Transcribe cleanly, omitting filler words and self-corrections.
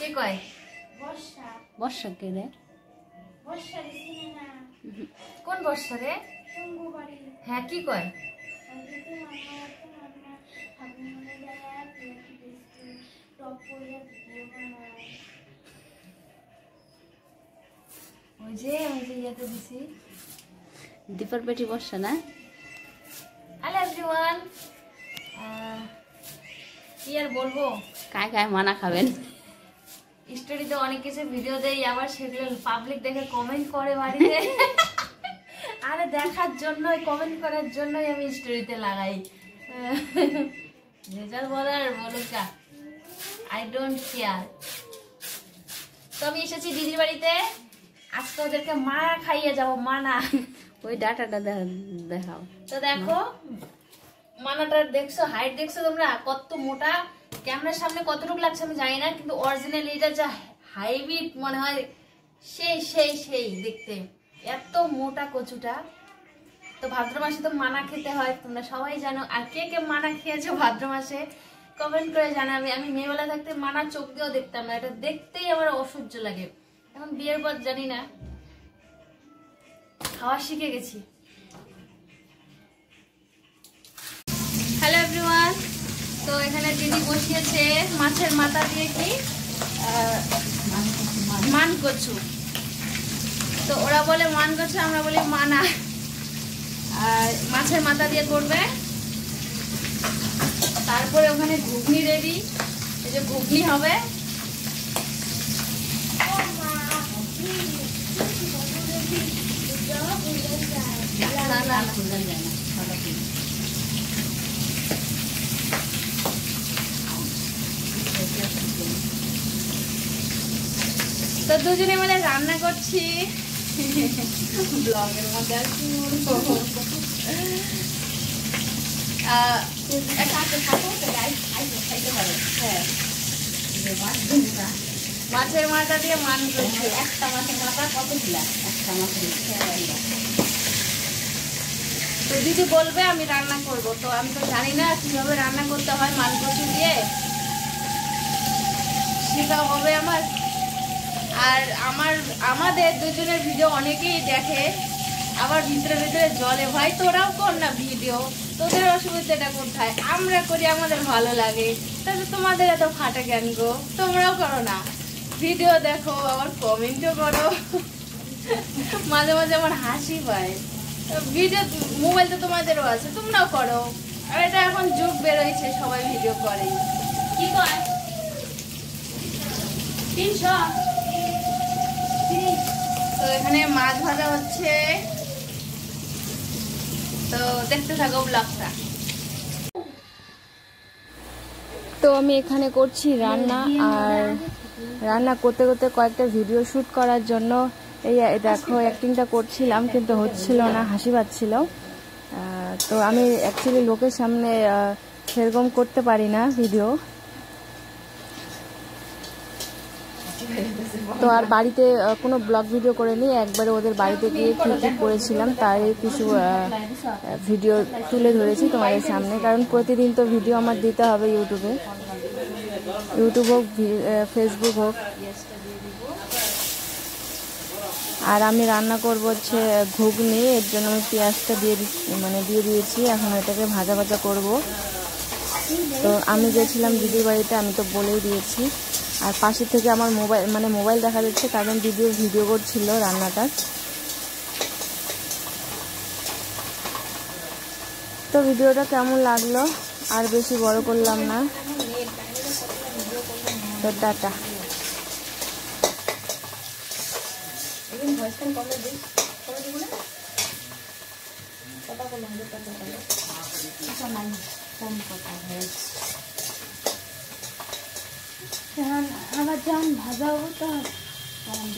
কে কয়? বর্ষা। বর্ষা কে রে? বর্ষা দিছিনে না। কোন বর্ষা রে? টঙ্গু বাড়ি। হ্যাঁ কি কয়? ওই যে ইয়াতে দিছি। দীপার বেটি বর্ষা না? হ্যালো এভরিওয়ান, কি আর বলবো, কায় কায় মানা খাবেন? স্টোরিতে অনেক কিছু ভিডিও দেই, আবার সেগুলো পাবলিক দেখে কমেন্ট করে বাড়িতে। আরে দেখার জন্যই, কমেন্ট করার জন্যই আমি স্টোরিতে লাগাই। রেজাল্ট বলার বলুকা, আই ডোন্ট কেয়ার। তো আমি এসেছি দিদির বাড়িতে, আজকে ওদেরকে মানা খাইয়ে যাবো, মানা। ওই ডাটাটা দেখাও। তো দেখো মানাটা দেখছো, হাইট দেখছো তোমরা কত মোটা, ক্যামেরার সামনে কতটুকু লাগছে আমি জানি না, কিন্তু অরিজিনাল এটা যা হাইব্রিড মনে হয়, সেই সেই সেই দেখতে, এত মোটা কচুটা। তো ভাদ্র মাসে তো মানা খেতে হয়, তোমরা সবাই জানো। আর কে কে মানা খেয়েছো ভাদ্র মাসে কমেন্ট করে জানাবে। আমি মেয়েবেলা থাকতে মানা চোখ দিয়েও দেখতাম না, এটা দেখতেই আমার অসহ্য লাগে। এখন বিয়ের পর জানি না, খাওয়া শিখে গেছি। হ্যালো এভরিওয়ান, তো এখানে দিদি বসিয়েছে মাছের মাথা দিয়ে কি মান কচু। তো ওরা বলে মান কচু, আমরা বলি মানা। আর মাছের মাথা দিয়ে করবে। তারপরে ওখানে ঘুগনি রেডি, এই যে ঘুগনি হবে। না না তো দুজনে মিলে রান্না করছি ব্লগের মধ্যে। মাছের মাথা দিয়ে মান করছি। একটা মাছের মাথা কত দিলা? একটা মাছের। তো দিদি বলবে আমি রান্না করব, তো আমি তো জানি না কিভাবে রান্না করতে হয় মান কচু দিয়ে, সেটা হবে আমার। আর আমাদের দুজনের ভিডিও অনেকেই দেখে, আবার ভিতরে ভিতরে জলে, ভাই তোরাও কর না ভিডিও, তোদের অসুবিধাটা কোথায়? আমরা করি, আমাদের ভালো লাগে, তাহলে তোমাদের এত ফাটা জ্ঞান গো, তোমরাও করো না, ভিডিও দেখো, আবার কমেন্টও করো। মাঝে মাঝে আমার হাসি পায়। ভিডিও মোবাইল তো তোমাদেরও আছে, তোমরাও করো। আর এটা এখন যুগ বেরোইছে, সবাই ভিডিও করে। কি কয় 300? তো এখানে মাছ ভাজা হচ্ছে, তো দেখতে থাকো ব্লগটা। তো আমি এখানে করছি রান্না, আর রান্না করতে করতে কয়েকটা ভিডিও শ্যুট করার জন্য এই দেখো অ্যাক্টিংটা করছিলাম, কিন্তু হচ্ছিল না, হাসি পাচ্ছিল। তো আমি অ্যাকচুয়ালি লোকের সামনে সেরকম করতে পারি না ভিডিও। তো আর বাড়িতে কোনো ব্লগ ভিডিও করে নিই, একবারে ওদের বাড়িতে গিয়ে ঠিক করেছিলাম, তার কিছু ভিডিও তুলে ধরেছি তোমাদের সামনে। কারণ প্রতিদিন তো ভিডিও আমার দিতে হবে ইউটিউব হোক, ফেসবুক হোক। আর আমি রান্না করব হচ্ছে ঘুগনি, এর জন্য আমি পেঁয়াজটা দিয়ে দিয়েছি, এখন এটাকে ভাজা ভাজা করব। তো আমি গেছিলাম দিদির বাড়িতে, আমি তো বলেই দিয়েছি। আর পাশে থেকে আমার মোবাইল দেখা যাচ্ছে, কারণ দিদির ভিডিও করছিল রান্নাটার। তো ভিডিওটা কেমন লাগলো আর বেশি বড় করলাম না, তো টাটা। আবার যখন ভাজা হবো তখন